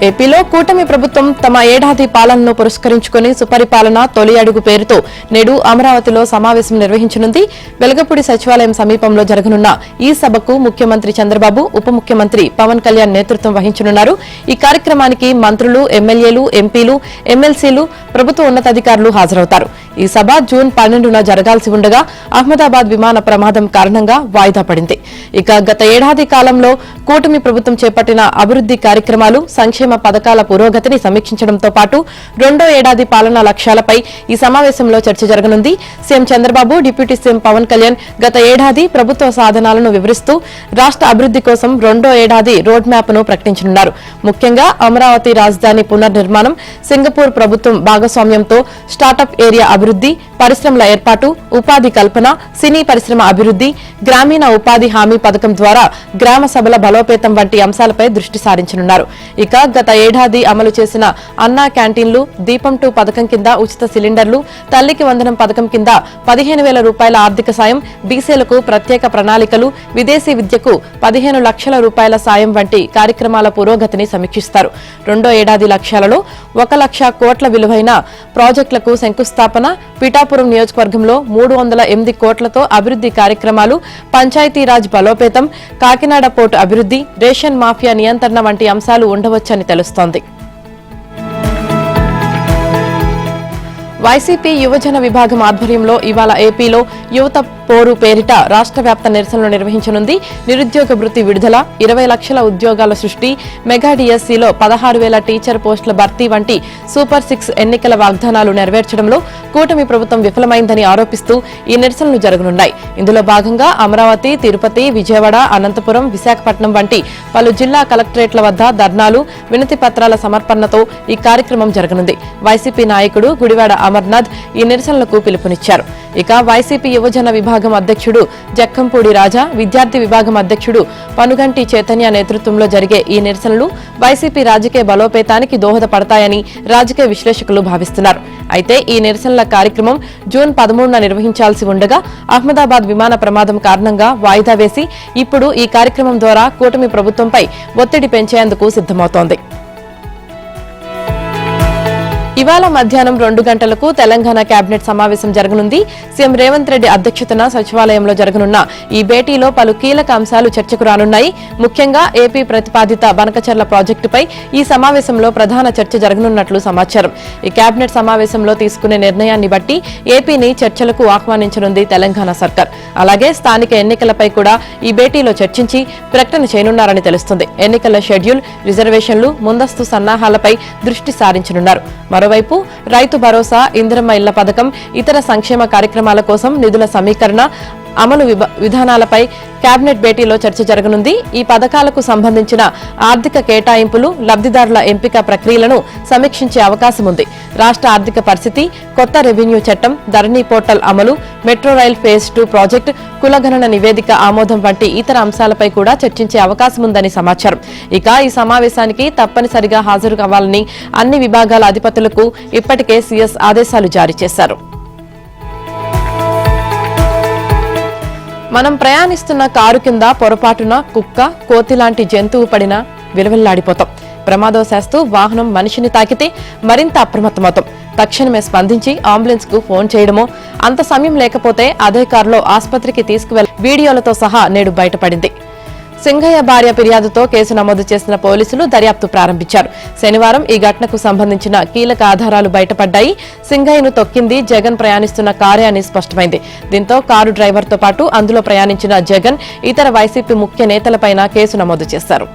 ఏపీలో కూటమి ప్రభుత్వం తమ ఏడాది పాలనను పురస్కరించుకుని సుపరిపాలన తొలి అడుగు పేరుతో నేడు అమరావతిలో సమావేశం నిర్వహించనుంది. వెలగపూడి సచివాలయం సమీపంలో జరగనున్న ఈ సభకు ముఖ్యమంత్రి చంద్రబాబు, ఉప ముఖ్యమంత్రి పవన్ కళ్యాణ్ నేతృత్వం వహించనున్నారు. ఈ కార్యక్రమానికి మంత్రులు, ఎమ్మెల్యేలు, ఎంపీలు, ఎమ్మెల్సీలు, ప్రభుత్వ ఉన్నతాధికారులు హాజరవుతారు. ఈ సభ జూన్ 12న జరగాల్సి ఉండగా అహ్మదాబాద్ విమాన ప్రమాదం కారణంగా వాయిదా పడింది. ఇక గత ఏడాది కాలంలో కూటమి ప్రభుత్వం చేపట్టిన అభివృద్ది కార్యక్రమాలు, సంక్షేమ పథకాల పురోగతిని సమీక్షించడంతో పాటు రెండో ఏడాది పాలనా లక్ష్యాలపై ఈ సమావేశంలో చర్చ జరగనుంది. CM Chandrababu, deputy CM Pawan Kalyan గత ఏడాది ప్రభుత్వ సాధనాలను వివరిస్తూ రాష్ట అభివృద్ది కోసం రెండో ఏడాది రోడ్ మ్యాప్ ను ప్రకటించనున్నారు. ముఖ్యంగా అమరావతి రాజధాని పునర్నిర్మాణం, సింగపూర్ ప్రభుత్వం భాగస్వామ్యంతో స్టార్టప్ ఏరియా అభివృద్ది, పరిశ్రమల ఏర్పాటు, ఉపాధి కల్పన, సినీ పరిశ్రమ అభివృద్ది, గ్రామీణ ఉపాధి హామీ పథకం ద్వారా గ్రామ సభల బలోపేతం వంటి అంశాలపై దృష్టి సారించనున్నారు. ఇక గత ఏడాది అమలు చేసిన అన్నా క్యాంటీన్లు, దీపం 2 పథకం కింద ఉచిత సిలిండర్లు, తల్లికి వందనం పథకం కింద 15,000 రూపాయల ఆర్థిక సాయం, బీసీలకు ప్రత్యేక ప్రణాళికలు, విదేశీ విద్యకు 15 లక్షల రూపాయల సాయం వంటి కార్యక్రమాల పురోగతిని సమీక్షిస్తారు. రెండో ఏడాది లక్ష్యాలలో 1 లక్ష కోట్ల విలువైన ప్రాజెక్టులకు శంకుస్థాపన, పిఠాపురం నియోజకవర్గంలో 308 కోట్లతో అభివృద్ది కార్యక్రమాలు, పంచాయతీరాజ్ బలోపేతం, కాకినాడ పోర్టు అభివృద్ది, రేషన్ మాఫియా నియంత్రణ వంటి అంశాలు ఉండవచ్చని తెలుస్తోంది. వైసీపీ యువజన విభాగం ఆధ్వర్యంలో ఇవాళ ఏపీలో యువత పోరు పేరిట రాష్ట్ర వ్యాప్త నిరసనలు నిర్వహించనుంది. నిరుద్యోగ వృత్తి విడుదల, 20 లక్షల ఉద్యోగాల సృష్టి, మెగా డిఎస్సీలో 16,000 టీచర్ పోస్టుల భర్తీ వంటి సూపర్ 6 ఎన్నికల వాగ్దానాలు నెరవేర్చడంలో కూటమి ప్రభుత్వం విఫలమైందని ఆరోపిస్తూ ఈ నిరసనలు జరగనున్నాయి. ఇందులో భాగంగా అమరావతి, తిరుపతి, విజయవాడ, అనంతపురం, విశాఖపట్నం వంటి పలు జిల్లా కలెక్టరేట్ల వద్ద ధర్నాలు, వినతి పత్రాల సమర్పణతో ఈ కార్యక్రమం జరగనుంది. వైసీపీ నాయకుడు గుడివాడ అమర్నాథ్ ఈ నిరసనలకు పిలుపునిచ్చారు. ఇక వైసీపీ యువజన విభాగం అధ్యక్షుడు జక్కంపూడి రాజా, విద్యార్థి విభాగం అధ్యక్షుడు పనుగంటి చైతన్య నేతృత్వంలో జరిగే ఈ నిరసనలు వైసీపీ రాజకీయ బలోపేతానికి దోహదపడతాయని రాజకీయ విశ్లేషకులు భావిస్తున్నారు. అయితే ఈ నిరసనల కార్యక్రమం జూన్ 13న నిర్వహించాల్సి ఉండగా అహ్మదాబాద్ విమాన ప్రమాదం కారణంగా వాయిదా వేసి ఇప్పుడు ఈ కార్యక్రమం ద్వారా కూటమి ప్రభుత్వంపై ఒత్తిడి పెంచేందుకు సిద్దమవుతోంది. ఇవాళ మధ్యాహ్నం 2 గంటలకు తెలంగాణ కేబినెట్ సమావేశం జరగనుంది. సీఎం రేవంత్ రెడ్డి అధ్యక్షతన సచివాలయంలో జరగనున్న ఈ భేటీలో పలు కీలక అంశాలు చర్చకు రానున్నాయి. ముఖ్యంగా ఏపీ ప్రతిపాదిత బనకచర్ల ప్రాజెక్టుపై ఈ సమావేశంలో ప్రధాన చర్చ జరగనున్నట్లు సమాచారం. ఈ కేబినెట్ సమావేశంలో తీసుకునే నిర్ణయాన్ని బట్టి ఏపీని చర్చలకు ఆహ్వానించనుంది తెలంగాణ సర్కార్. అలాగే స్థానిక ఎన్నికలపై కూడా ఈ భేటీలో చర్చించి ప్రకటన చేయనున్నారని తెలుస్తుంది. ఎన్నికల షెడ్యూల్, రిజర్వేషన్లు, ముందస్తు సన్నాహాలపై దృష్టి సారించనున్నారు. మరోవైపు రైతు భరోసా, ఇందిరమ్మ ఇళ్ల పథకం, ఇతర సంక్షేమ కార్యక్రమాల కోసం నిధుల సమీకరణ, అమలు విధానాలపై కేబినెట్ భేటీలో చర్చ జరగనుంది. ఈ పథకాలకు సంబంధించిన ఆర్థిక కేటాయింపులు, లబ్దిదారుల ఎంపిక ప్రక్రియలను సమీక్షించే అవకాశం ఉంది. రాష్ట్ర ఆర్థిక పరిస్థితి, కొత్త రెవెన్యూ చట్టం, ధరణి పోర్టల్ అమలు, మెట్రో రైల్ ఫేజ్ 2 ప్రాజెక్టు, కులగణన నివేదిక ఆమోదం వంటి ఇతర అంశాలపై కూడా చర్చించే అవకాశం ఉందని సమాచారం. ఇక ఈ సమావేశానికి తప్పనిసరిగా హాజరు కావాలని అన్ని విభాగాల అధిపతులకు ఇప్పటికే సీఎస్ ఆదేశాలు జారీ చేశారు. మనం ప్రయాణిస్తున్న కారు కింద పొరపాటున కుక్క, కోతి లాంటి జంతువు పడినా విలవిల్లాడిపోతాం. ప్రమాదవశాత్తు వాహనం మనిషిని తాకితే మరింత అప్రమత్తమవుతాం. తక్షణమే స్పందించి అంబులెన్స్ కు ఫోన్ చేయడమో, అంత సమయం లేకపోతే అదే కారులో ఆసుపత్రికి తీసుకువెళ్లి వీడియోలతో సహా నేడు బయటపడింది. సింగయ్య భార్య ఫిర్యాదుతో కేసు నమోదు చేసిన పోలీసులు దర్యాప్తు ప్రారంభించారు. శనివారం ఈ ఘటనకు సంబంధించిన కీలక ఆధారాలు బయటపడ్డాయి. సింగయ్యను తొక్కింది జగన్ ప్రయాణిస్తున్న కారే అని స్పష్టమైంది. దీంతో కారు డ్రైవర్తో పాటు అందులో ప్రయాణించిన జగన్, ఇతర వైసీపీ ముఖ్య నేతలపైన కేసు నమోదు చేశారు.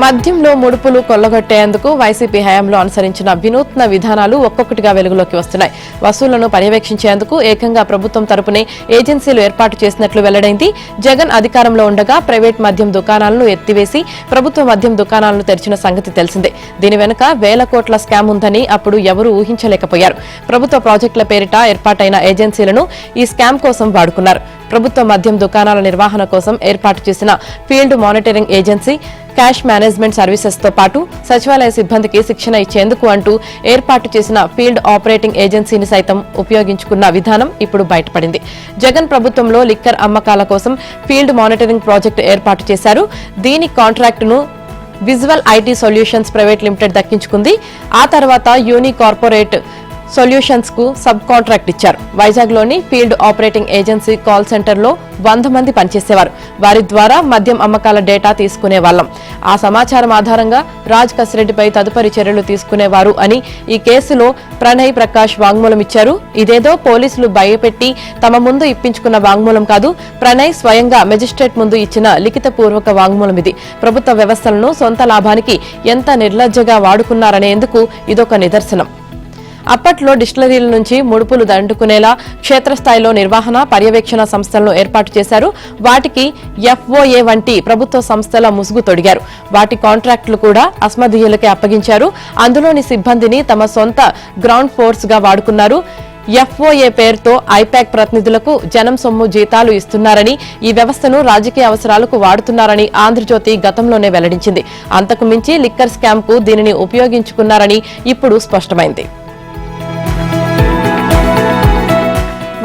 మద్యంలో ముడుపులు కొల్లగొట్టేందుకు వైసీపీ హయాంలో అనుసరించిన వినూత్న విధానాలు ఒక్కొక్కటిగా వెలుగులోకి వస్తున్నాయి. వసూళ్లను పర్యవేక్షించేందుకు ఏకంగా ప్రభుత్వం తరపునే ఏజెన్సీలు ఏర్పాటు చేసినట్లు వెల్లడైంది. జగన్ అధికారంలో ఉండగా ప్రైవేట్ మద్యం దుకాణాలను ఎత్తివేసి ప్రభుత్వ మద్యం దుకాణాలను తెరిచిన సంగతి తెలిసిందే. దీని వెనుక వేల కోట్ల స్కామ్ ఉందని అప్పుడు ఎవరూ ఊహించలేకపోయారు. ప్రభుత్వ ప్రాజెక్టుల పేరిట ఏర్పాటైన ఏజెన్సీలను ఈ స్కామ్ కోసం వాడుకున్నారు. ప్రభుత్వ మద్యం దుకాణాల నిర్వహణ కోసం ఏర్పాటు చేసిన field monitoring agency cash management services తో పాటు సచివాలయ సిబ్బందికి శిక్షణ ఇచ్చేందుకు అంటూ ఏర్పాటు చేసిన ఫీల్డ్ ఆపరేటింగ్ ఏజెన్సీని సైతం ఉపయోగించుకున్న విధానం ఇప్పుడు బయటపడింది. జగన్ ప్రభుత్వంలో లిక్కర్ అమ్మకాల కోసం ఫీల్డ్ మానిటరింగ్ ప్రాజెక్టు ఏర్పాటు చేశారు. దీని కాంట్రాక్టును visual IT solutions private limited దక్కించుకుంది. ఆ తర్వాత యూని కార్పొరేట్ సొల్యూషన్స్ కు సబ్ కాంట్రాక్ట్ ఇచ్చారు. వైజాగ్ లోని field operating agency call centre లో 100 మంది పనిచేసేవారు. వారి ద్వారా మద్యం అమ్మకాల డేటా తీసుకునేవాళ్లం. ఆ సమాచారం ఆధారంగా రాజ్ కసిరెడ్డిపై తదుపరి చర్యలు తీసుకునేవారు అని ఈ కేసులో ప్రణయ్ ప్రకాష్ వాంగ్మూలం ఇచ్చారు. ఇదేదో పోలీసులు భయపెట్టి తమ ముందు ఇప్పించుకున్న వాంగ్మూలం కాదు. ప్రణయ్ స్వయంగా మెజిస్ట్రేట్ ముందు ఇచ్చిన లిఖితపూర్వక వాంగ్మూలం ఇది. ప్రభుత్వ వ్యవస్థలను సొంత లాభానికి ఎంత నిర్లజ్జగా వాడుకున్నారనేందుకు ఇదొక నిదర్శనం. అప్పట్లో డిస్టిలరీల నుంచి ముడుపులు దండుకునేలా క్షేత్రస్థాయిలో నిర్వహణ పర్యవేక్షణ సంస్థలను ఏర్పాటు చేశారు. వాటికి FOA వంటి ప్రభుత్వ సంస్థల ముసుగు తొడిగారు. వాటి కాంట్రాక్టులు కూడా అస్మదీయులకే అప్పగించారు. అందులోని సిబ్బందిని తమ సొంత గ్రౌండ్ ఫోర్స్ గా వాడుకున్నారు. FOA పేరుతో ఐపాక్ ప్రతినిధులకు జనం సొమ్ము జీతాలు ఇస్తున్నారని, ఈ వ్యవస్థను రాజకీయ అవసరాలకు వాడుతున్నారని ఆంధ్రజ్యోతి గతంలోనే వెల్లడించింది. అంతకు మించి లిక్కర్ స్కామ్ కు దీనిని ఉపయోగించుకున్నారని ఇప్పుడు స్పష్టమైంది.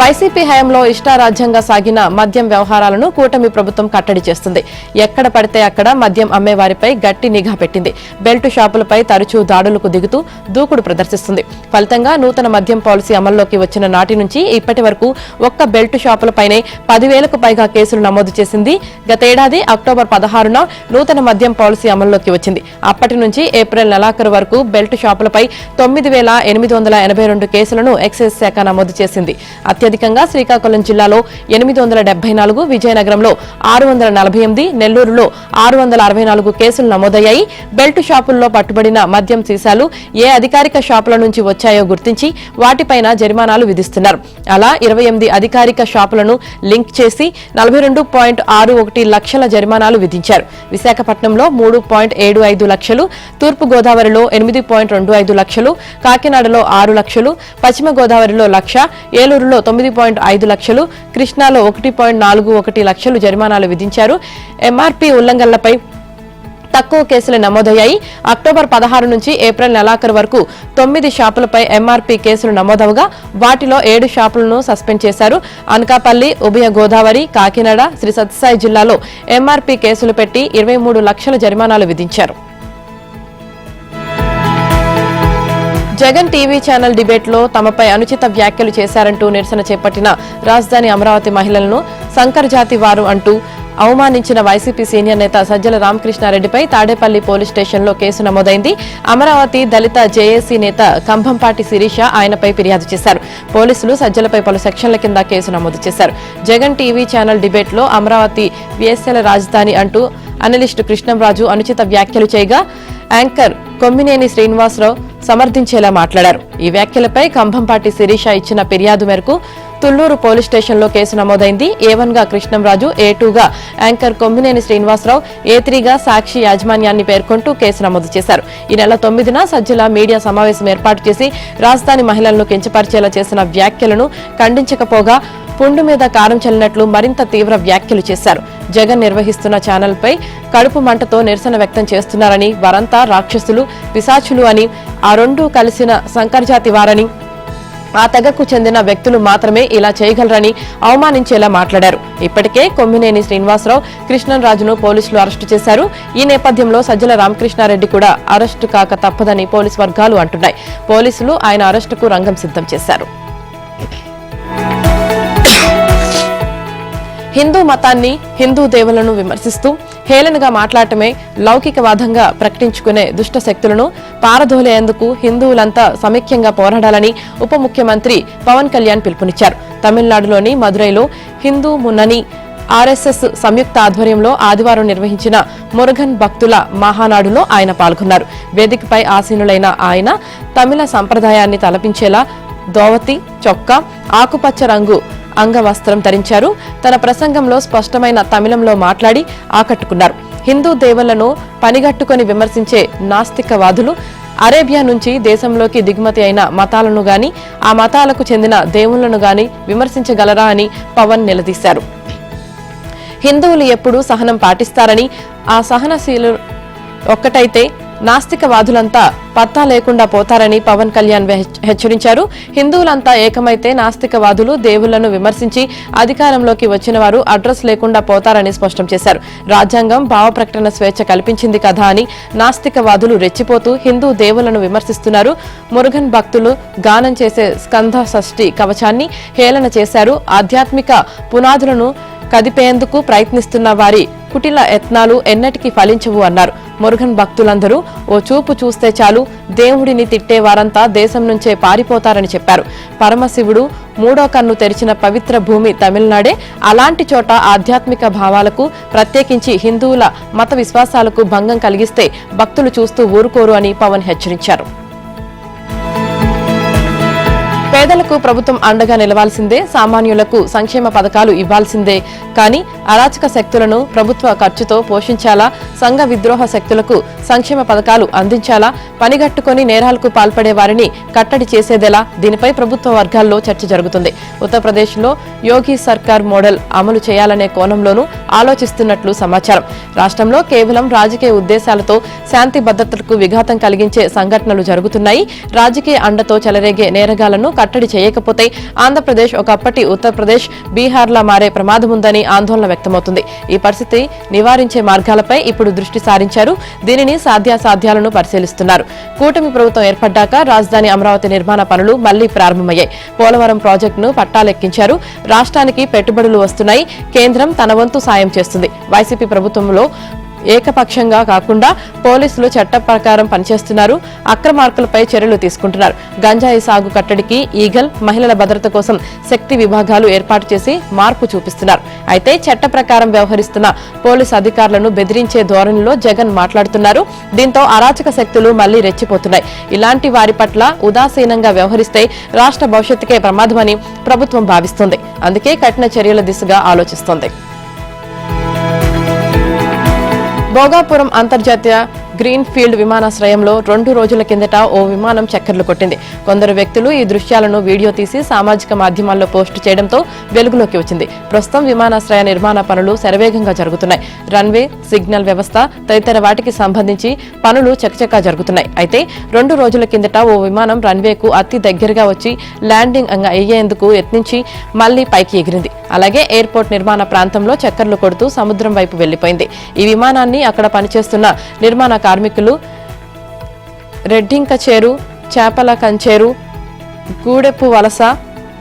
వైసీపీ హయాంలో ఇష్టారాజ్యంగా సాగిన మద్యం వ్యవహారాలను కూటమి ప్రభుత్వం కట్టడి చేస్తుంది. ఎక్కడ పడితే అక్కడ మద్యం అమ్మేవారిపై గట్టి నిఘా పెట్టింది. బెల్టు షాపులపై తరచూ దాడులకు దిగుతూ దూకుడు ప్రదర్శిస్తుంది. ఫలితంగా నూతన మద్యం పాలసీ అమల్లోకి వచ్చిన నాటి నుంచి ఇప్పటి వరకు ఒక్క బెల్టు షాపులపైనే 10,000కు పైగా కేసులు నమోదు చేసింది. గతేడాది అక్టోబర్ 16న నూతన మద్యం పాలసీ అమల్లోకి వచ్చింది. అప్పటి నుంచి ఏప్రిల్ నెలాఖరు వరకు బెల్టు షాపులపై 9,882 కేసులను ఎక్సైజ్ శాఖ నమోదు చేసింది. అత్యధికంగా శ్రీకాకుళం జిల్లాలో 874, విజయనగరంలో 648, నెల్లూరులో 664 కేసులు నమోదయ్యాయి. బెల్టు షాపుల్లో పట్టుబడిన మద్యం సీసాలు ఏ అధికారిక షాపుల నుంచి వచ్చాయో గుర్తించి వాటిపైన జరిమానాలు విధిస్తున్నారు. అలా 28 అధికారిక షాపులను లింక్ చేసి 42.61 లక్షల జరిమానాలు విధించారు. విశాఖపట్నంలో 3.75 లక్షలు, తూర్పు గోదావరిలో 8.25 లక్షలు, కాకినాడలో 6 లక్షలు, పశ్చిమ గోదావరిలో 1,00,000, ఏలూరులో 9.5 లక్షలు, కృష్ణాలో 1.41 లక్షలు జరిమానాలు విధించారు. ఎంఆర్పీ ఉల్లంఘనలపై తక్కువ కేసులు నమోదయ్యాయి. అక్టోబర్ 16 నుంచి ఏప్రిల్ నెలాఖరు వరకు 9 షాపులపై ఎంఆర్పీ కేసులు నమోదవగా వాటిలో 7 షాపులను సస్పెండ్ చేశారు. అనకాపల్లి, ఉభయ గోదావరి, కాకినాడ, శ్రీ సత్యసాయి జిల్లాలో ఎంఆర్పీ కేసులు పెట్టి 23 లక్షల జరిమానాలు విధించారు. జగన్ టీవీ ఛానల్ డిబేట్ లో తమపై అనుచిత వ్యాఖ్యలు చేశారంటూ నిరసన చేపట్టిన రాజధాని అమరావతి మహిళలను సంకర్ జాతి వారు అంటూ అవమానించిన వైసీపీ సీనియర్ నేత సజ్జల రామకృష్ణారెడ్డిపై తాడేపల్లి పోలీస్ స్టేషన్లో కేసు నమోదైంది. అమరావతి దళిత జేఏసీ నేత కంభంపాటి శిరీష ఆయనపై ఫిర్యాదు చేశారు. పోలీసులు సజ్జలపై పలు సెక్షన్ల కింద కేసు నమోదు చేశారు. జగన్ టీవీ ఛానల్ డిబేట్ లో అమరావతి విఎస్ఎల్ రాజధాని అంటూ అనలిస్టు కృష్ణంరాజు అనుచిత వ్యాఖ్యలు చేయగా యాంకర్ కొమ్మినేని శ్రీనివాసరావు సమర్థించేలా మాట్లాడారు. ఈ వ్యాఖ్యలపై కంభంపాటి శిరీష ఇచ్చిన ఫిర్యాదు మేరకు తుళ్లూరు పోలీస్ స్టేషన్లో కేసు నమోదైంది. A1 గా కృష్ణంరాజు, A2 గా యాంకర్ కొమ్మినేని శ్రీనివాసరావు, A3 గా సాక్షి యాజమాన్యాన్ని పేర్కొంటూ కేసు నమోదు చేశారు. ఈ నెల 9న సజ్జల మీడియా సమావేశం ఏర్పాటు చేసి రాజధాని మహిళలను కించపరిచేలా చేసిన వ్యాఖ్యలను ఖండించకపోగా పుండు మీద కారం చల్లినట్లు మరింత తీవ్ర వ్యాఖ్యలు చేశారు. జగన్ నిర్వహిస్తున్న ఛానల్పై కడుపు మంటతో నిరసన వ్యక్తం చేస్తున్నారని, వారంతా రాక్షసులు, పిశాచులు అని, ఆ రెండూ కలిసిన సంకర్జాతి వారని, ఆ తెగకు చెందిన వ్యక్తులు మాత్రమే ఇలా చేయగలరని అవమానించేలా మాట్లాడారు. ఇప్పటికే కొమ్మినేని శ్రీనివాసరావు, కృష్ణంరాజును పోలీసులు అరెస్టు చేశారు. ఈ నేపథ్యంలో సజ్జల రామకృష్ణారెడ్డి కూడా అరెస్టు కాక తప్పదని పోలీసు వర్గాలు అంటున్నాయి. పోలీసులు ఆయన అరెస్టుకు రంగం సిద్ధం చేశారు. హిందూ మతాన్ని, హిందూ దేవులను విమర్శిస్తూ హేళనగా మాట్లాడటమే లౌకికవాదంగా ప్రకటించుకునే దుష్ట శక్తులను పారదోలేందుకు హిందువులంతా సమైక్యంగా పోరాడాలని ఉప ముఖ్యమంత్రి పవన్ కళ్యాణ్ పిలుపునిచ్చారు. తమిళనాడులోని మదురైలో హిందూ మున్నని ఆర్ఎస్ఎస్ సంయుక్త ఆధ్వర్యంలో ఆదివారం నిర్వహించిన మురుగన్ భక్తుల మహానాడులో ఆయన పాల్గొన్నారు. వేదికపై ఆసీనులైన ఆయన తమిళ సంప్రదాయాన్ని తలపించేలా దోవతి, చొక్కా, ఆకుపచ్చ రంగు అంగవస్త్రం ధరించారు. తన ప్రసంగంలో స్పష్టమైన తమిళంలో మాట్లాడి ఆకట్టుకున్నారు. హిందూ దేవుళ్లను పనిగట్టుకుని విమర్శించే నాస్తికవాదులు అరేబియా నుంచి దేశంలోకి దిగుమతి అయిన మతాలను గాని ఆ మతాలకు చెందిన దేవుళ్లను గాని విమర్శించగలరా అని పవన్ నిలదీశారు. హిందువులు ఎప్పుడూ సహనం పాటిస్తారని, ఆ సహనశీలు ఒక్కటైతే నాస్తికవాదులంతా పత్తా లేకుండా పోతారని పవన్ కళ్యాణ్ హెచ్చరించారు. హిందువులంతా ఏకమైతే నాస్తికవాదులు దేవుళ్లను విమర్శించి అధికారంలోకి వచ్చిన వారు అడ్రస్ లేకుండా పోతారని స్పష్టం చేశారు. రాజ్యాంగం భావ ప్రకటన స్వేచ్ఛ కల్పించింది కదా అని నాస్తికవాదులు రెచ్చిపోతూ హిందూ దేవుళ్లను విమర్శిస్తున్నారు. మురుగన్ భక్తులు గానం చేసే స్కంద షష్ఠి కవచాన్ని హేళన చేశారు. ఆధ్యాత్మిక పునాదులను కదిపేందుకు ప్రయత్నిస్తున్న వారి కుటిల యత్నాలు ఎన్నటికీ ఫలించవు అన్నారు. మురుగన్ భక్తులందరూ ఓ చూపు చూస్తే చాలు దేవుడిని తిట్టే వారంతా దేశం నుంచే పారిపోతారని చెప్పారు. పరమశివుడు మూడో కన్ను తెరిచిన పవిత్ర భూమి తమిళనాడే. అలాంటి చోట ఆధ్యాత్మిక భావాలకు, ప్రత్యేకించి హిందువుల మత విశ్వాసాలకు భంగం కలిగిస్తే భక్తులు చూస్తూ ఊరుకోరు అని పవన్ హెచ్చరించారు. పేదలకు ప్రభుత్వం అండగా నిలవాల్సిందే, సామాన్యులకు సంక్షేమ పథకాలు ఇవ్వాల్సిందే. కానీ అరాచక శక్తులను ప్రభుత్వ ఖర్చుతో పోషించాలా, సంఘ విద్రోహ శక్తులకు సంక్షేమ పథకాలు అందించాలా, పనిగట్టుకుని నేరాలకు పాల్పడే వారిని కట్టడి చేసేదెలా? దీనిపై ప్రభుత్వ వర్గాల్లో చర్చ జరుగుతుంది. ఉత్తరప్రదేశ్లో యోగి సర్కార్ మోడల్ అమలు చేయాలనే కోణంలోనూ ఆలోచిస్తున్నట్లు సమాచారం. రాష్ట్రంలో కేవలం రాజకీయ ఉద్దేశాలతో శాంతి భద్రతలకు విఘాతం కలిగించే సంఘటనలు జరుగుతున్నాయి. రాజకీయ అండతో చెలరేగే నేరగాళ్లను కట్టడి చేయకపోతే ఆంధ్రప్రదేశ్ ఒకప్పటి ఉత్తరప్రదేశ్, బీహార్లా మారే ప్రమాదముందని ఆందోళన వ్యక్తమవుతుంది. ఈ పరిస్థితి నివారించే మార్గాలపై ఇప్పుడు దృష్టి సారించారు. దీనిని సాధ్యాసాధ్యాలను పరిశీలిస్తున్నారు. కూటమి ప్రభుత్వం ఏర్పడ్డాక రాజధాని అమరావతి నిర్మాణ పనులు మళ్లీ ప్రారంభమయ్యాయి. పోలవరం ప్రాజెక్టును పట్టాలెక్కించారు. రాష్ట్రానికి పెట్టుబడులు వస్తున్నాయి. కేంద్రం తన వంతు సాయం చేస్తుంది. వైసీపీ ప్రభుత్వంలో ఏకపక్షంగా కాకుండా పోలీసులు చట్ట ప్రకారం పనిచేస్తున్నారు. అక్రమార్కులపై చర్యలు తీసుకుంటున్నారు. గంజాయి సాగు కట్టడికి ఈగల్, మహిళల భద్రత కోసం శక్తి విభాగాలు ఏర్పాటు చేసి మార్పు చూపిస్తున్నారు. అయితే చట్ట ప్రకారం వ్యవహరిస్తున్న పోలీసు అధికారులను బెదిరించే ధోరణిలో జగన్ మాట్లాడుతున్నారు. దీంతో అరాచక శక్తులు మళ్లీ రెచ్చిపోతున్నాయి. ఇలాంటి వారి పట్ల ఉదాసీనంగా వ్యవహరిస్తే రాష్ట్ర భవిష్యత్తుకే ప్రమాదమని ప్రభుత్వం భావిస్తోంది. అందుకే కఠిన చర్యల దిశగా ఆలోచిస్తోంది. భోగాపురం అంతర్జాతీయ గ్రీన్ ఫీల్డ్ విమానాశ్రయంలో 2 రోజుల కిందట ఓ విమానం చక్కర్లు కొట్టింది. కొందరు వ్యక్తులు ఈ దృశ్యాలను వీడియో తీసి సామాజిక మాధ్యమాల్లో పోస్టు చేయడంతో వెలుగులోకి వచ్చింది. ప్రస్తుతం విమానాశ్రయ నిర్మాణ పనులు శరవేగంగా జరుగుతున్నాయి. రన్వే, సిగ్నల్ వ్యవస్థ తదితర వాటికి సంబంధించి పనులు చకచకా జరుగుతున్నాయి. అయితే 2 రోజుల కిందట ఓ విమానం రన్వేకు అతి దగ్గరగా వచ్చి ల్యాండింగ్ అయ్యేందుకు యత్నించి మళ్లీ పైకి ఎగిరింది. అలాగే ఎయిర్పోర్ట్ నిర్మాణ ప్రాంతంలో చక్కర్లు కొడుతూ సముద్రం వైపు వెళ్లిపోయింది. ఈ విమానాన్ని అక్కడ పనిచేస్తున్న నిర్మాణ కార్మికులు రెడ్డింక చేరు, చేపల కంచేరు, గూడెపు వలస,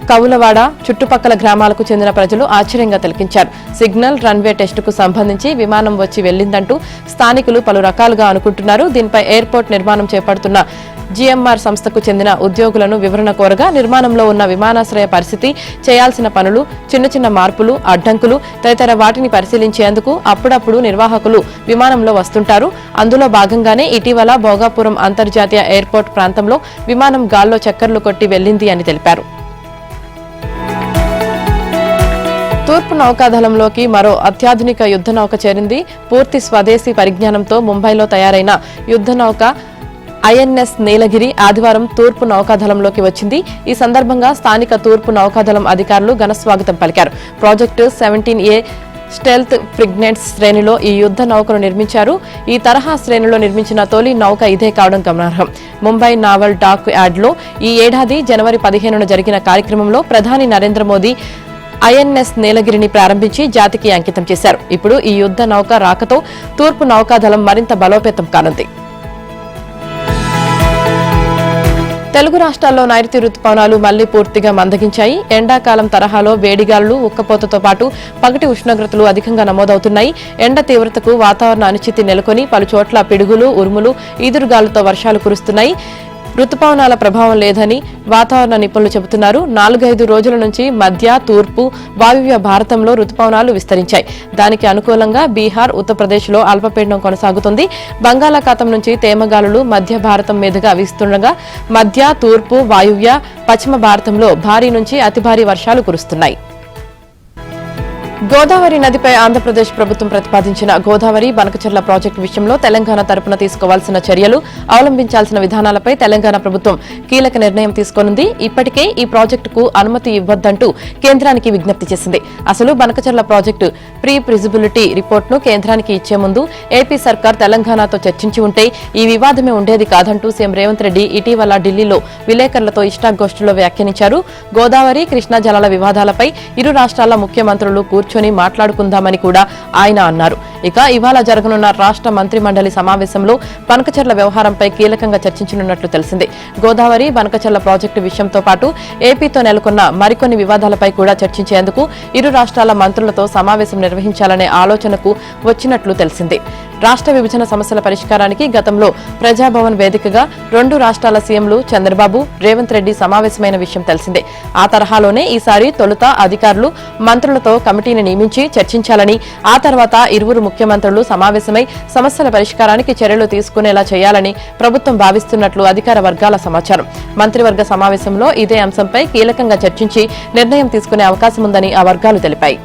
కవులవాడ చుట్టుపక్కల గ్రామాలకు చెందిన ప్రజలు ఆశ్చర్యంగా తిలకించారు. సిగ్నల్, రన్వే టెస్టుకు సంబంధించి విమానం వచ్చి వెళ్లిందంటూ స్థానికులు పలు రకాలుగా అనుకుంటున్నారు. దీనిపై ఎయిర్పోర్ట్ నిర్మాణం చేపడుతున్న జీఎంఆర్ సంస్థకు చెందిన ఉద్యోగులను వివరణ కోరగా నిర్మాణంలో ఉన్న విమానాశ్రయ పరిస్థితి, చేయాల్సిన పనులు, చిన్న చిన్న మార్పులు, అడ్డంకులు తదితర వాటిని పరిశీలించేందుకు అప్పుడప్పుడు నిర్వాహకులు విమానంలో వస్తుంటారు. అందులో భాగంగానే ఇటీవల భోగాపురం అంతర్జాతీయ ఎయిర్పోర్ట్ ప్రాంతంలో విమానం గాల్లో చక్కర్లు కొట్టి వెళ్లింది అని తెలిపారు. తూర్పు నౌకాదళంలోకి మరో అత్యాధునిక యుద్ధ నౌక చేరింది. పూర్తి స్వదేశీ పరిజ్ఞానంతో ముంబైలో తయారైన యుద్ధ నౌక ఐఎన్ఎస్ నీలగిరి ఆదివారం తూర్పు నౌకాదళంలోకి వచ్చింది. ఈ సందర్భంగా స్థానిక తూర్పు నౌకాదళం అధికారులు ఘనస్వాగతం పలికారు. ప్రాజెక్టు 17A స్టెల్త్ ఫ్రిగేట్స్ శ్రేణిలో ఈ యుద్ధ నౌకను నిర్మించారు. ఈ తరహా శ్రేణిలో నిర్మించిన తొలి నౌక ఇదే కావడం గమనార్హం. ముంబై నావల్ డాక్ యార్డ్లో ఈ ఏడాది జనవరి 15న జరిగిన కార్యక్రమంలో ప్రధాని నరేంద్ర మోదీ ఐఎన్ఎస్ నీలగిరిని ప్రారంభించి జాతికి అంకితం చేశారు. ఇప్పుడు ఈ యుద్ధ నౌక రాకతో తూర్పు నౌకాదళం మరింత బలోపేతం కానుంది. తెలుగు రాష్ట్రాల్లో నైరుతి రుతుపవనాలు మళ్లీ పూర్తిగా మందగించాయి. ఎండాకాలం తరహాలో వేడిగాలులు, ఉక్కపోతతో పాటు పగటి ఉష్ణోగ్రతలు అధికంగా నమోదవుతున్నాయి. ఎండ తీవ్రతకు వాతావరణ అనిశ్చితి నెలకొని పలుచోట్ల పిడుగులు, ఉరుములు, ఈదురుగాలులతో వర్షాలు కురుస్తున్నాయి. రుతుపవనాల ప్రభావం లేదని వాతావరణ నిపుణులు చెబుతున్నారు. 4-5 రోజుల నుంచి మధ్య, తూర్పు, వాయువ్య భారతంలో రుతుపవనాలు విస్తరించాయి. దానికి అనుకూలంగా బీహార్, ఉత్తరప్రదేశ్లో అల్పపీడనం కొనసాగుతుంది. బంగాళాఖాతం నుంచి తేమగాలులు మధ్య భారతం మీదుగా వీస్తుండగా మధ్య, తూర్పు, వాయువ్య, పశ్చిమ భారతంలో భారీ నుంచి అతి భారీ వర్షాలు కురుస్తున్నాయి. గోదావరి నదిపై ఆంధ్రప్రదేశ్ ప్రభుత్వం ప్రతిపాదించిన గోదావరి బనకచెర్ల ప్రాజెక్టు విషయంలో తెలంగాణ తరపున తీసుకోవాల్సిన చర్యలు, అవలంబించాల్సిన విధానాలపై తెలంగాణ ప్రభుత్వం కీలక నిర్ణయం తీసుకోనుంది. ఇప్పటికే ఈ ప్రాజెక్టుకు అనుమతి ఇవ్వొద్దంటూ కేంద్రానికి విజ్ఞప్తి చేసింది. అసలు బనకచెర్ల ప్రాజెక్టు ప్రీ ఫిజిబిలిటీ రిపోర్టును కేంద్రానికి ఇచ్చే ముందు ఏపీ సర్కార్ తెలంగాణతో చర్చించి ఉంటే ఈ వివాదమే ఉండేది కాదంటూ సీఎం రేవంత్ రెడ్డి ఇటీవల ఢిల్లీలో విలేకరులతో ఇష్టాగోష్ఠిలో వ్యాఖ్యానించారు. గోదావరి, కృష్ణా జలాల వివాదాలపై ఇరు రాష్ట్రాల ముఖ్యమంత్రులు కూర్చొని మాట్లాడుకుందామని కూడా ఆయన అన్నారు. ఇక ఇవాళ జరగనున్న రాష్ట్ర మంత్రి మండలి సమావేశంలో బనకచెర్ల వ్యవహారంపై కీలకంగా చర్చించనున్నట్లు తెలిసింది. గోదావరి, బనకచెర్ల ప్రాజెక్టు విషయంతో పాటు ఏపీతో నెలకొన్న మరికొన్ని వివాదాలపై కూడా చర్చించేందుకు ఇరు రాష్ట్రాల మంత్రులతో సమావేశం నిర్వహించాలనే ఆలోచనకు వచ్చినట్లు తెలిసింది. రాష్ట్ర విభజన సమస్యల పరిష్కారానికి గతంలో ప్రజాభవన్ వేదికగా రెండు రాష్ట్రాల సీఎంలు చంద్రబాబు, రేవంత్ రెడ్డి సమావేశమైన విషయం తెలిసిందే. ఆ తరహాలోనే ఈసారి తొలుత అధికారులు, మంత్రులతో కమిటీని నియమించి చర్చించాలని, ఆ తర్వాత ఇరువురు ముఖ్యమంత్రులు సమావేశమై సమస్యల పరిష్కారానికి చర్యలు తీసుకునేలా చేయాలని ప్రభుత్వం భావిస్తున్నట్లు అధికార వర్గాల సమాచారం. మంత్రివర్గ సమావేశంలో ఇదే అంశంపై కీలకంగా చర్చించి నిర్ణయం తీసుకునే అవకాశం ఉందని ఆ వర్గాలు తెలిపాయి.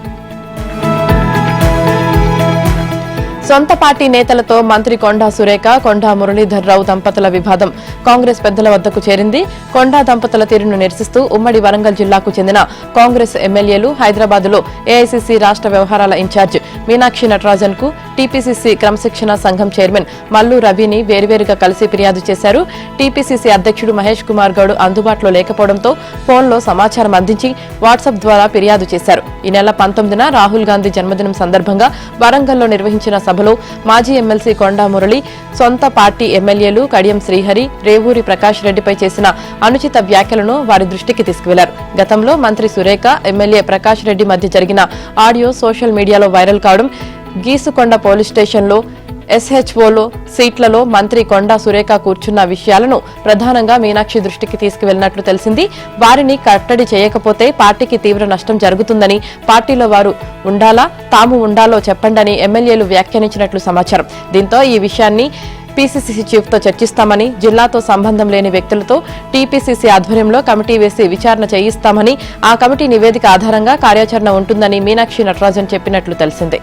సొంత పార్టీ నేతలతో మంత్రి కొండా సురేఖ, కొండా మురళీధర్రావు దంపతుల వివాదం కాంగ్రెస్ పెద్దల వద్దకు చేరింది. కొండా దంపతుల తీరును నిరసిస్తూ ఉమ్మడి వరంగల్ జిల్లాకు చెందిన కాంగ్రెస్ ఎమ్మెల్యేలు హైదరాబాద్లో ఏఐసీసీ రాష్ట్ర వ్యవహారాల ఇన్ఛార్జ్ మీనాక్షి నటరాజన్ కు టీపీసీసీ క్రమశిక్షణ సంఘం చైర్మన్ మల్లు రవిని వేర్వేరుగా కలిసి ఫిర్యాదు చేశారు. టీపీసీసీ అధ్యక్షుడు మహేష్ కుమార్ గౌడ్ అందుబాటులో లేకపోవడంతో ఫోన్లో సమాచారం అందించి వాట్సాప్ ద్వారా ఫిర్యాదు చేశారు. ఈ నెల 19న రాహుల్ గాంధీ జన్మదినం సందర్భంగా వరంగల్లో నిర్వహించిన సభలో మాజీ ఎమ్మెల్సీ కొండా మురళి, సొంత పార్టీ ఎమ్మెల్యేలు కడియం శ్రీహరి, రేవూరి ప్రకాష్ రెడ్డిపై చేసిన అనుచిత వ్యాఖ్యలను వారి దృష్టికి తీసుకువెళ్లారు. గతంలో మంత్రి సురేఖ, ఎమ్మెల్యే ప్రకాష్ రెడ్డి మధ్య జరిగిన ఆడియో సోషల్ మీడియాలో వైరల్ కావడం, గీసుకొండ పోలీస్ స్టేషన్లో ఎస్హెచ్ఓలో సీట్లలో మంత్రి కొండా సురేఖ కూర్చున్న విషయాలను ప్రధానంగా మీనాక్షి దృష్టికి తీసుకువెళ్లినట్లు తెలిసింది. వారిని కట్టడి చేయకపోతే పార్టీకి తీవ్ర నష్టం జరుగుతుందని, పార్టీలో వారు ఉండాలా, తాము ఉండాలో చెప్పండని ఎమ్మెల్యేలు వ్యాఖ్యానించినట్లు సమాచారం. దీంతో ఈ విషయాన్ని పీసీసీ చీఫ్ తో చర్చిస్తామని, జిల్లాతో సంబంధం లేని వ్యక్తులతో టీపీసీసీ ఆధ్వర్యంలో కమిటీ వేసి విచారణ చేయిస్తామని, ఆ కమిటీ నివేదిక ఆధారంగా కార్యాచరణ ఉంటుందని మీనాక్షి నటరాజన్ చెప్పినట్లు తెలిసింది.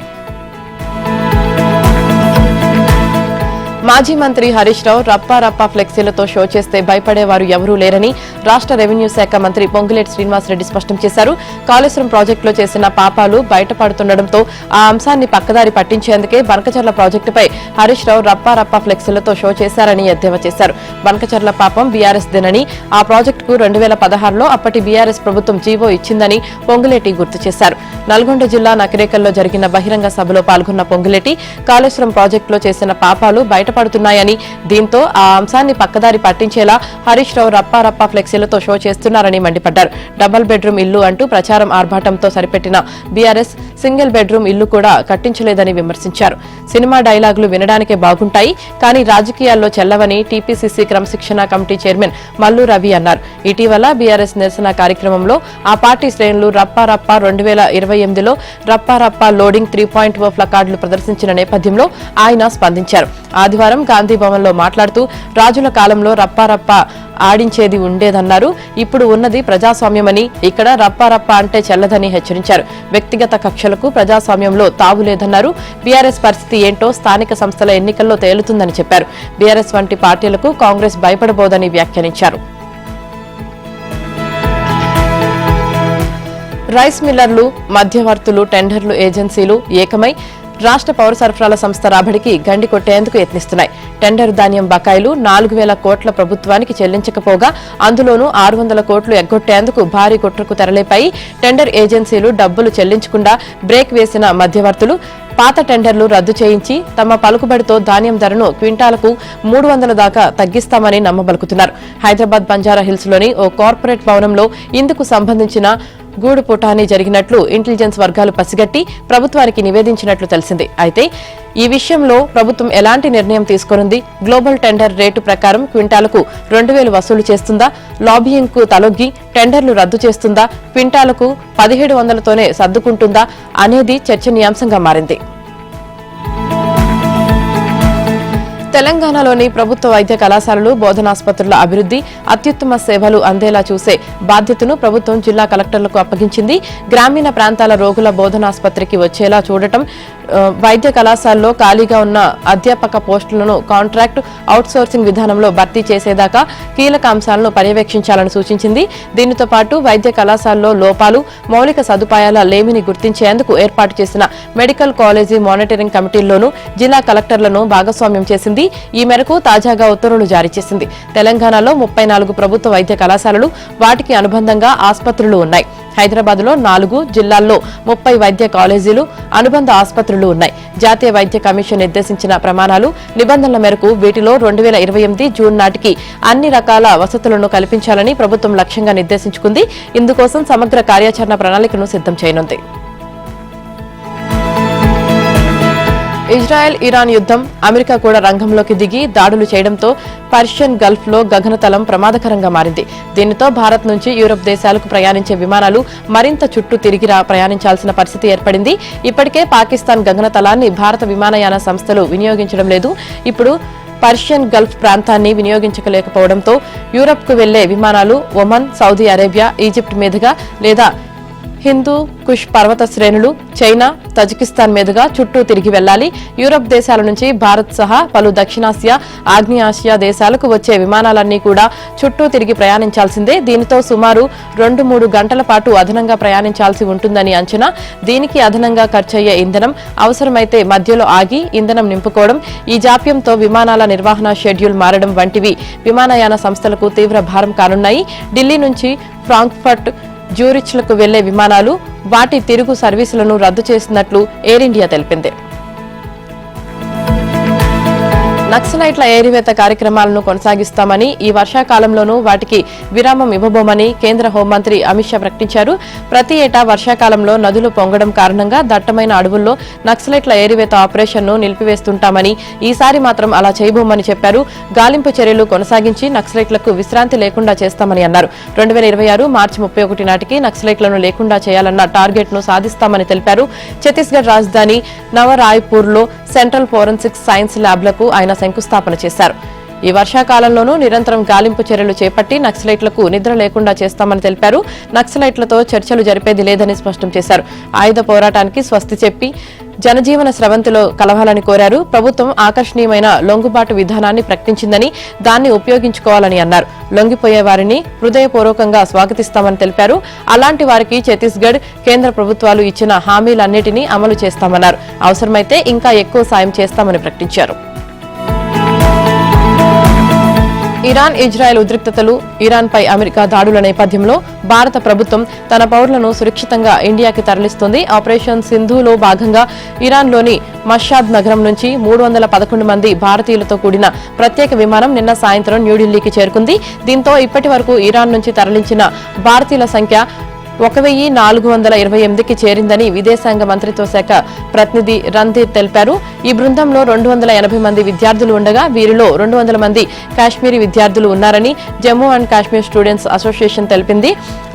మాజీ మంత్రి హరీష్ రావు రప్పా ఫ్లెక్సీలతో షో చేస్తే భయపడేవారు ఎవరూ లేరని రాష్ట్ర రెవెన్యూ శాఖ మంత్రి పొంగులేటి శ్రీనివాసరెడ్డి స్పష్టం చేశారు. కాళేశ్వరం ప్రాజెక్టులో చేసిన పాపాలు బయటపడుతుండటంతో ఆ అంశాన్ని పక్కదారి పట్టించేందుకే బనకచెర్ల ప్రాజెక్టుపై హరీష్ రావు రప్పా ఫ్లెక్సీలతో షో చేశారని ఎద్దేవా చేశారు. బనకచెర్ల పాపం బీఆర్ఎస్ దేనని, ఆ ప్రాజెక్టుకు 2016లో అప్పటి బీఆర్ఎస్ ప్రభుత్వం జీవో ఇచ్చిందని పొంగులేటి గుర్తు చేశారు. నల్గొండ జిల్లా నకిరేకల్లో జరిగిన బహిరంగ సభలో పాల్గొన్న పొంగులేటి కాళేశ్వరం ప్రాజెక్టులో చేసిన పాపాలు బయటపడుతున్నాయని, దీంతో ఆ అంశాన్ని పక్కదారి పట్టించేలా హరీష్ రావు రప్పా ఫ్లెక్సీలతో షో చేస్తున్నారని మండిపడ్డారు. డబుల్ బెడ్రూమ్ ఇల్లు అంటూ ప్రచారం ఆర్భాటంతో సరిపెట్టిన బీఆర్ఎస్ సింగిల్ బెడ్రూమ్ ఇల్లు కూడా కట్టించలేదని విమర్శించారు. సినిమా డైలాగులు వినడానికే బాగుంటాయి, కానీ రాజకీయాల్లో చెల్లవని టీపీసీసీ క్రమశిక్షణ కమిటీ చైర్మన్ మల్లు రవి అన్నారు. ఇటీవల బీఆర్ఎస్ నిరసన కార్యక్రమంలో ఆ పార్టీ శ్రేణులు రప్పా 2028లో రప్పా లోడింగ్ 3.0 ప్లకార్డులు ప్రదర్శించిన నేపథ్యంలో ఆయన స్పందించారు. ఆదివారం గాంధీ భవన్ లో మాట్లాడుతూ రాజుల కాలంలో రప్పా ఆడించేది ఉండేదన్నారు. ఇప్పుడు ఉన్నది ప్రజాస్వామ్యమని, ఇక్కడ రప్పా అంటే చెల్లదని హెచ్చరించారు. వ్యక్తిగత కక్షలకు ప్రజాస్వామ్యంలో తావు లేదన్నారు. బీఆర్ఎస్ పరిస్థితి ఏంటో స్థానిక సంస్థల ఎన్నికల్లో తేలుతుందని చెప్పారు. బీఆర్ఎస్ వంటి పార్టీలకు కాంగ్రెస్ భయపడబోదని వ్యాఖ్యానించారు. రైస్ మిల్లర్లు, మధ్యవర్తులు, టెండర్లు ఏజెన్సీలు ఏకమై రాష్ట్ర పౌర సరఫరాల సంస్థ రాబడికి గండి కొట్టేందుకు యత్నిస్తున్నాయి. టెండర్ ధాన్యం బకాయిలు 4,000 కోట్ల ప్రభుత్వానికి చెల్లించకపోగా అందులోనూ 600 కోట్లు ఎగ్గొట్టేందుకు భారీ కుట్రకు తెరలేపాయి. టెండర్ ఏజెన్సీలు డబ్బులు చెల్లించకుండా బ్రేక్ వేసిన మధ్యవర్తులు పాత టెండర్లు రద్దు చేయించి తమ పలుకుబడితో ధాన్యం ధరను క్వింటాలకు 300 దాకా తగ్గిస్తామని నమ్మబలుకుతున్నారు. హైదరాబాద్ బంజారా హిల్స్ లోని ఓ కార్పొరేట్ భవనంలో ఇందుకు సంబంధించిన గూడు పుటాని జరిగినట్లు ఇంటెలిజెన్స్ వర్గాలు పసిగట్టి ప్రభుత్వానికి నివేదించినట్లు తెలిసింది. అయితే ఈ విషయంలో ప్రభుత్వం ఎలాంటి నిర్ణయం తీసుకోనుంది? గ్లోబల్ టెండర్ రేటు ప్రకారం క్వింటాలకు 2,000 వసూలు చేస్తుందా? లాబియింగ్ కు తలొగ్గి టెండర్లు రద్దు చేస్తుందా? క్వింటాలకు 1,700తోనే సర్దుకుంటుందా అనేది చర్చనీయాంశంగా మారింది. తెలంగాణలోని ప్రభుత్వ వైద్య కళాశాలలు బోధనాసుపత్రుల అభివృద్ధి అత్యుత్తమ సేవలు అందేలా చూసే బాధ్యతను ప్రభుత్వం జిల్లా కలెక్టర్లకు అప్పగించింది. గ్రామీణ ప్రాంతాల రోగుల బోధనాసుపత్రికి వచ్చేలా చూడటం, వైద్య కళాశాలలో ఖాళీగా ఉన్న అధ్యాపక పోస్టులను కాంట్రాక్ట్ అవుట్సోర్సింగ్ విధానంలో భర్తీ చేసేదాకా కీలక అంశాలను పర్యవేక్షించాలని సూచించింది. దీనితో పాటు వైద్య కళాశాలలో లోపాలు, మౌలిక సదుపాయాల లేమిని గుర్తించేందుకు ఏర్పాటు చేసిన మెడికల్ కాలేజీ మానిటరింగ్ కమిటీల్లోనూ జిల్లా కలెక్టర్లను భాగస్వామ్యం చేసింది. ఈ మేరకు తాజాగా ఉత్తర్వులు జారీ చేసింది. తెలంగాణలో 34 ప్రభుత్వ వైద్య కళాశాలలు, వాటికి అనుబంధంగా ఆసుపత్రులు ఉన్నాయి. హైదరాబాద్ లో 4, జిల్లాల్లో 30 వైద్య కాలేజీలు, అనుబంధ ఆసుపత్రులు ఉన్నాయి. జాతీయ వైద్య కమిషన్ నిర్దేశించిన ప్రమాణాలు, నిబంధనల మేరకు వీటిలో 2028 జూన్ నాటికి అన్ని రకాల వసతులను కల్పించాలని ప్రభుత్వం లక్ష్యంగా నిర్దేశించుకుంది. ఇందుకోసం సమగ్ర కార్యాచరణ ప్రణాళికను సిద్ధం చేయనుంది. ఇజ్రాయెల్ ఇరాన్ యుద్ధం, అమెరికా కూడా రంగంలోకి దిగి దాడులు చేయడంతో పర్షియన్ గల్ఫ్ లో గగనతలం ప్రమాదకరంగా మారింది. దీనితో భారత్ నుంచి యూరప్ దేశాలకు ప్రయాణించే విమానాలు మరింత చుట్టూ తిరిగి ప్రయాణించాల్సిన పరిస్థితి ఏర్పడింది. ఇప్పటికే పాకిస్తాన్ గగనతలాన్ని భారత విమానయాన సంస్థలు వినియోగించడం లేదు. ఇప్పుడు పర్షియన్ గల్ఫ్ ప్రాంతాన్ని వినియోగించలేకపోవడంతో యూరప్ కు వెళ్లే విమానాలు ఒమన్, సౌదీ అరేబియా, ఈజిప్ట్ మీదుగా లేదా హిందూ కుష్ పర్వత శ్రేణులు, చైనా, తజికిస్తాన్ మీదుగా చుట్టూ తిరిగి వెళ్లాలి. యూరప్ దేశాల నుంచి భారత్ సహా పలు దక్షిణాసియా, ఆగ్నేయాసియా దేశాలకు వచ్చే విమానాలన్నీ కూడా చుట్టూ తిరిగి ప్రయాణించాల్సిందే. దీనితో సుమారు 2-3 గంటల పాటు అదనంగా ప్రయాణించాల్సి ఉంటుందని అంచనా. దీనికి అదనంగా ఖర్చయ్యే ఇంధనం, అవసరమైతే మధ్యలో ఆగి ఇంధనం నింపుకోవడం, ఈ జాప్యంతో విమానాల నిర్వహణ షెడ్యూల్ మారడం వంటివి విమానయాన సంస్థలకు తీవ్ర భారం కానున్నాయి. ఢిల్లీ నుంచి ఫ్రాంక్ఫర్ట్, జ్యూరిచ్లకు వెళ్లే విమానాలు, వాటి తిరుగు సర్వీసులను రద్దు చేసినట్లు ఎయిర్ ఇండియా తెలిపింది. నక్సలైట్ల ఏరివేత కార్యక్రమాలను కొనసాగిస్తామని, ఈ వర్షాకాలంలోనూ వాటికి విరామం ఇవ్వబోమని కేంద్ర హోంమంత్రి అమిత్ షా ప్రకటించారు. ప్రతి ఏటా వర్షాకాలంలో నదులు పొంగడం కారణంగా దట్టమైన అడవుల్లో నక్సలైట్ల ఏరివేత ఆపరేషన్ను నిలిపివేస్తుంటామని, ఈసారి మాత్రం అలా చేయబోమని చెప్పారు. గాలింపు చర్యలు కొనసాగించి నక్సలైట్లకు విశ్రాంతి లేకుండా చేస్తామని అన్నారు. 2026 మార్చి 31 నాటికి నక్సలైట్లను లేకుండా చేయాలన్న టార్గెట్ ను సాధిస్తామని తెలిపారు. ఛత్తీస్గఢ్ రాజధాని నవరాయ్పూర్లో సెంట్రల్ ఫోరెన్సిక్ సైన్స్ ల్యాబ్లకు ఆయన శంకుస్థాపన చేశారు. ఈ వర్షాకాలంలోనూ నిరంతరం గాలింపు చర్యలు చేపట్టి నక్సలైట్లకు నిద్ర లేకుండా చేస్తామని తెలిపారు. నక్సలైట్లతో చర్చలు జరిపేది లేదని స్పష్టం చేశారు. ఆయుధ పోరాటానికి స్వస్తి చెప్పి జనజీవన స్రవంతిలో కలవాలని కోరారు. ప్రభుత్వం ఆకర్షణీయమైన లొంగుబాటు విధానాన్ని ప్రకటించిందని, దాన్ని ఉపయోగించుకోవాలని అన్నారు. లొంగిపోయే వారిని హృదయపూర్వకంగా స్వాగతిస్తామని తెలిపారు. అలాంటి వారికి ఛత్తీస్గఢ్, కేంద్ర ప్రభుత్వాలు ఇచ్చిన హామీలన్నిటినీ అమలు చేస్తామన్నారు. అవసరమైతే ఇంకా ఎక్కువ సాయం చేస్తామని ప్రకటించారు. ఇరాన్, ఇజ్రాయెల్ ఉద్రిక్తతలు, ఇరాన్పై అమెరికా దాడుల నేపథ్యంలో భారత ప్రభుత్వం తన పౌరులను సురక్షితంగా ఇండియాకి తరలిస్తోంది. ఆపరేషన్ సింధూలో భాగంగా ఇరాన్లోని మషాద్ నగరం నుంచి 311 మంది భారతీయులతో కూడిన ప్రత్యేక విమానం నిన్న సాయంత్రం న్యూఢిల్లీకి చేరుకుంది. దీంతో ఇప్పటి వరకు ఇరాన్ నుంచి తరలించిన భారతీయుల సంఖ్య 1428కి చేరిందని విదేశాంగ మంత్రిత్వ శాఖ ప్రతినిధి రణ్ధీర్ తెలిపారు. ఈ బృందంలో 280 మంది విద్యార్థులు ఉండగా వీరిలో 200 మంది కాశ్మీరీ విద్యార్థులు ఉన్నారని Jammu and Kashmir students association తెలిపింది.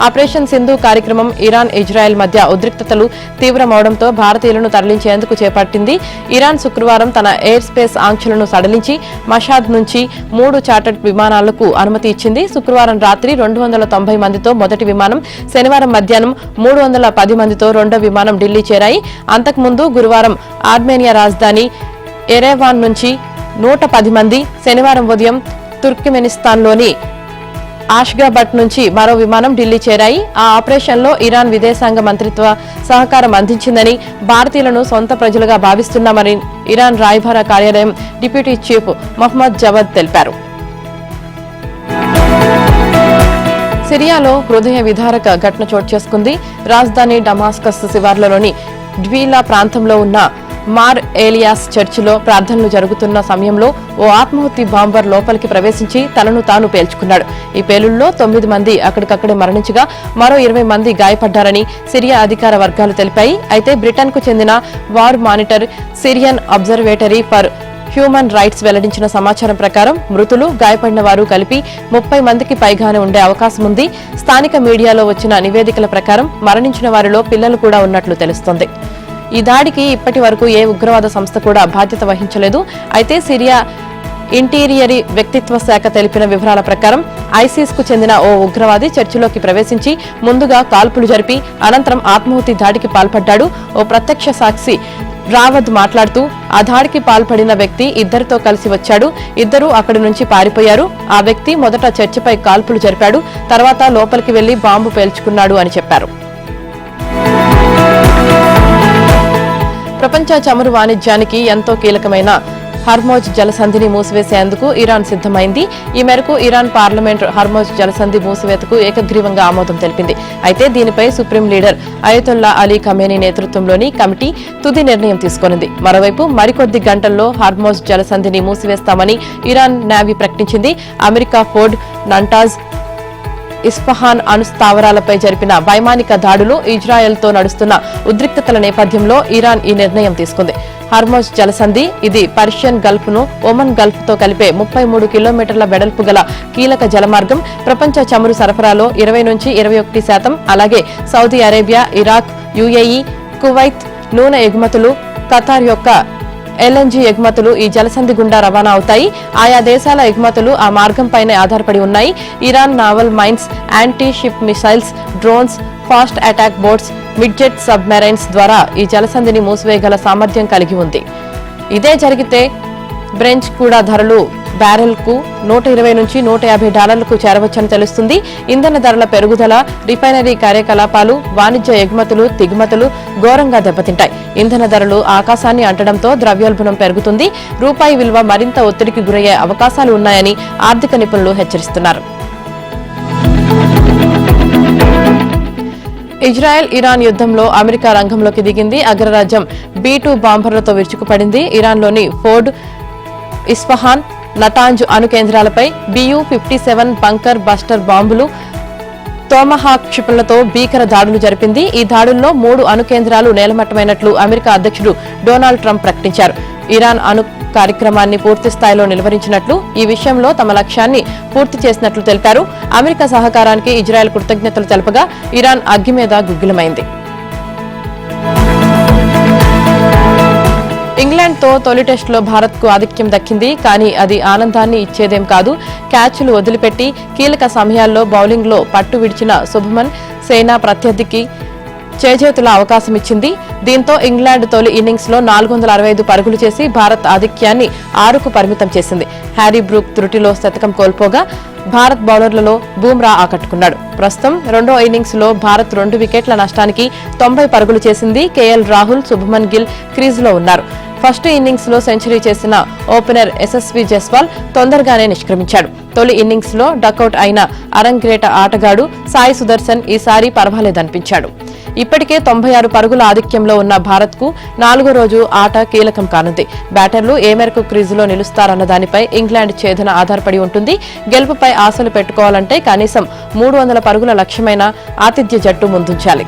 ఆపరేషన్ సింధు కార్యక్రమం ఇరాన్, ఇజ్రాయెల్ మధ్య ఉద్రిక్తతలు తీవ్రమవడంతో భారతీయులను తరలించేందుకు చేపట్టింది. ఇరాన్ శుక్రవారం తన ఎయిర్ స్పేస్ ఆంక్షలను సడలించి మషాద్ నుంచి 3 చార్టర్డ్ విమానాలకు అనుమతి ఇచ్చింది. శుక్రవారం రాత్రి 290 మందితో మొదటి విమానం, శనివారం మధ్యాహ్నం 310 మందితో రెండో విమానం ఢిల్లీ చేరాయి. అంతకుముందు గురువారం ఆర్మేనియా రాజధాని ఎరెవాన్ నుంచి 110 మంది, శనివారం ఉదయం తుర్క్మెనిస్తాన్లోని ఆష్గాబట్ నుంచి మరో విమానం ఢిల్లీ చేరాయి. ఆ ఆపరేషన్లో ఇరాన్ విదేశాంగ మంత్రిత్వ సహకారం అందించిందని, భారతీయులను సొంత ప్రజలుగా భావిస్తున్నామని ఇరాన్ రాయబార కార్యాలయం డిప్యూటీ చీఫ్ మహ్మద్ జవాద్ తెలిపారు. సిరియాలో హృదయ విదారక ఘటన చోటు చేసుకుంది. రాజధాని డమాస్కస్ శివార్లలోని డ్వీలా ప్రాంతంలో ఉన్న మార్ ఏలియాస్ చర్చిలో ప్రార్థనలు జరుగుతున్న సమయంలో ఓ ఆత్మాహుతి బాంబర్ లోపలికి ప్రవేశించి తనను తాను పేల్చుకున్నాడు. ఈ పేలుళ్లలో 9 మంది అక్కడికక్కడే మరణించగా మరో 20 మంది గాయపడ్డారని సిరియా అధికార వర్గాలు తెలిపాయి. అయితే బ్రిటన్కు చెందిన war monitor, Syrian observatory for human rights వెల్లడించిన సమాచారం ప్రకారం మృతులు, గాయపడిన వారు కలిపి 30 మందికి పైగానే ఉండే అవకాశం ఉంది. స్థానిక మీడియాలో వచ్చిన నివేదికల ప్రకారం మరణించిన వారిలో పిల్లలు కూడా ఉన్నట్లు తెలుస్తోంది. ఈ దాడికి ఇప్పటి వరకు ఏ ఉగ్రవాద సంస్థ కూడా బాధ్యత వహించలేదు. అయితే సిరియా ఇంటీరియరీ వ్యక్తిత్వ శాఖ తెలిపిన వివరాల ప్రకారం ఐసిస్ కు చెందిన ఓ ఉగ్రవాది చర్చిలోకి ప్రవేశించి ముందుగా కాల్పులు జరిపి అనంతరం ఆత్మాహుతి దాడికి పాల్పడ్డాడు. ఓ ప్రత్యక్ష సాక్షి రావత్ మాట్లాడుతూ ఆ దాడికి పాల్పడిన వ్యక్తి ఇద్దరితో కలిసి వచ్చాడు. ఇద్దరూ అక్కడి నుంచి పారిపోయారు. ఆ వ్యక్తి మొదట చర్చిపై కాల్పులు జరిపాడు, తర్వాత లోపలికి వెళ్లి బాంబు పేల్చుకున్నాడు అని చెప్పారు. ప్రపంచ చమురు వాణిజ్యానికి ఎంతో కీలకమైన హర్మోజ్ జలసంధిని మూసివేసేందుకు ఇరాన్ సిద్దమైంది. ఈ మేరకు ఇరాన్ పార్లమెంట్ హర్మోజ్ జలసంధి మూసివేతకు ఏకగ్రీవంగా ఆమోదం తెలిపింది. అయితే దీనిపై supreme leader Ayatollah Ali Khamenei నేతృత్వంలోని కమిటీ తుది నిర్ణయం తీసుకొనింది. మరోవైపు మరికొద్ది గంటల్లో హర్మోజ్ జలసంధిని మూసివేస్తామని ఇరాన్ నేవీ ప్రకటించింది. అమెరికా ఫోర్డ్, నంటాజ్, ఇస్ఫహాన్ అణు స్థావరాలపై జరిపిన వైమానిక దాడులు, ఇజ్రాయెల్తో నడుస్తున్న ఉద్రిక్తతల నేపథ్యంలో ఇరాన్ ఈ నిర్ణయం తీసుకుంది. హర్మోజ్ జలసంధి ఇది పర్షియన్ గల్ఫ్ ను ఒమన్ గల్ఫ్ తో కలిపే 33 కిలోమీటర్ల వెడల్పు గల కీలక జలమార్గం. ప్రపంచ చమురు సరఫరాలో 20 నుంచి 21%, అలాగే Saudi Arabia, Iraq, UAE, Kuwait నూనె ఎగుమతులు, ఖతార్ యొక్క ఎల్ఎన్జీ ఎగుమతులు ఈ జలసంధి గుండా రవాణా అవుతాయి. ఆయా దేశాల ఎగుమతులు ఆ మార్గంపైనే ఆధారపడి ఉన్నాయి. Iran naval mines, anti ship missiles, drones, fast attack boats, midget submarines ద్వారా ఈ జలసంధిని మూసివేయగల సామర్థ్యం కలిగి ఉంది. ఇదే జరిగితే బ్రెంచ్ కూడా ధరలు బ్యారెల్ కు $120 నుంచి $150 చేరవచ్చని తెలుస్తుంది. ఇంధన ధరల పెరుగుదల, రిఫైనరీ కార్యకలాపాలు, వాణిజ్య ఎగుమతులు, దిగుమతులు ఘోరంగా దెబ్బతింటాయి. ఇంధన ధరలు ఆకాశాన్ని అంటడంతో ద్రవ్యోల్బణం పెరుగుతుంది. రూపాయి విలువ మరింత ఒత్తిడికి గురయ్యే అవకాశాలు ఉన్నాయని ఆర్థిక నిపుణులు హెచ్చరిస్తున్నారు. ఇజ్రాయెల్ ఇరాన్ యుద్ధంలో అమెరికా రంగంలోకి దిగింది. అగ్రరాజ్యం B-2 బాంబర్లతో విరుచుకుపడింది. ఇరాన్లోని ఫోర్డ్, ఇస్ఫహాన్, నటాంజ్ అణు కేంద్రాలపై BU-57 బంకర్ బస్టర్ బాంబులు, తోమహాక్ క్షిపణులతో భీకర దాడులు జరిపింది. ఈ దాడుల్లో 3 అణు కేంద్రాలు నేలమట్టమైనట్లు అమెరికా అధ్యక్షుడు డొనాల్డ్ ట్రంప్ ప్రకటించారు. ఇరాన్ అణు కార్యక్రమాన్ని పూర్తి స్థాయిలో నిలువరించినట్లు, ఈ విషయంలో తమ లక్ష్యాన్ని పూర్తి చేసినట్లు తెలిపారు. అమెరికా సహకారానికి ఇజ్రాయెల్ కృతజ్ఞతలు తెలపగా ఇరాన్ అగ్గి మీద గుగ్గిలమైంది. ఇంగ్లాండ్తో తొలి టెస్టులో భారత్కు ఆధిక్యం దక్కింది. కానీ అది ఆనందాన్ని ఇచ్చేదేం కాదు. క్యాచ్లు వదిలిపెట్టి కీలక సమయాల్లో బౌలింగ్లో పట్టు విడిచిన శుభమన్ సేనా ప్రత్యర్థికి చేజేతుల అవకాశం ఇచ్చింది. దీంతో ఇంగ్లాండ్ తొలి ఇన్నింగ్స్ లో 465 పరుగులు చేసి భారత్ ఆధిక్యాన్ని 6కు పరిమితం చేసింది. హ్యారీ బ్రూక్ త్రుటిలో శతకం కోల్పోగా భారత్ బౌలర్లలో బూమ్రా ఆకట్టుకున్నాడు. ప్రస్తుతం రెండో ఇన్నింగ్స్ లో భారత్ 2 వికెట్ల నష్టానికి 90 పరుగులు చేసింది. కేఎల్ రాహుల్, శుభమన్ గిల్ క్రీజులో ఉన్నారు. ఫస్ట్ ఇన్నింగ్స్ లో సెంచరీ చేసిన ఓపెనర్ ఎస్ఎస్వి జైస్వాల్ తొందరగానే నిష్క్రమించాడు. తొలి ఇన్నింగ్స్ లో డకౌట్ అయిన అరంగేట ఆటగాడు సాయి సుదర్శన్ ఈసారి పర్వాలేదనిపించాడు. ఇప్పటికే 96 పరుగుల ఆధిక్యంలో ఉన్న భారత్ కు 4వ రోజు ఆట కీలకం కానుంది. బ్యాటర్లు ఏ మేరకు క్రీజులో నిలుస్తారన్న దానిపై ఇంగ్లాండ్ ఛేదన ఆధారపడి ఉంటుంది. గెలుపుపై ఆశలు పెట్టుకోవాలంటే కనీసం 300 పరుగుల లక్ష్యమైన ఆతిథ్య జట్టు ముందుంచాలి.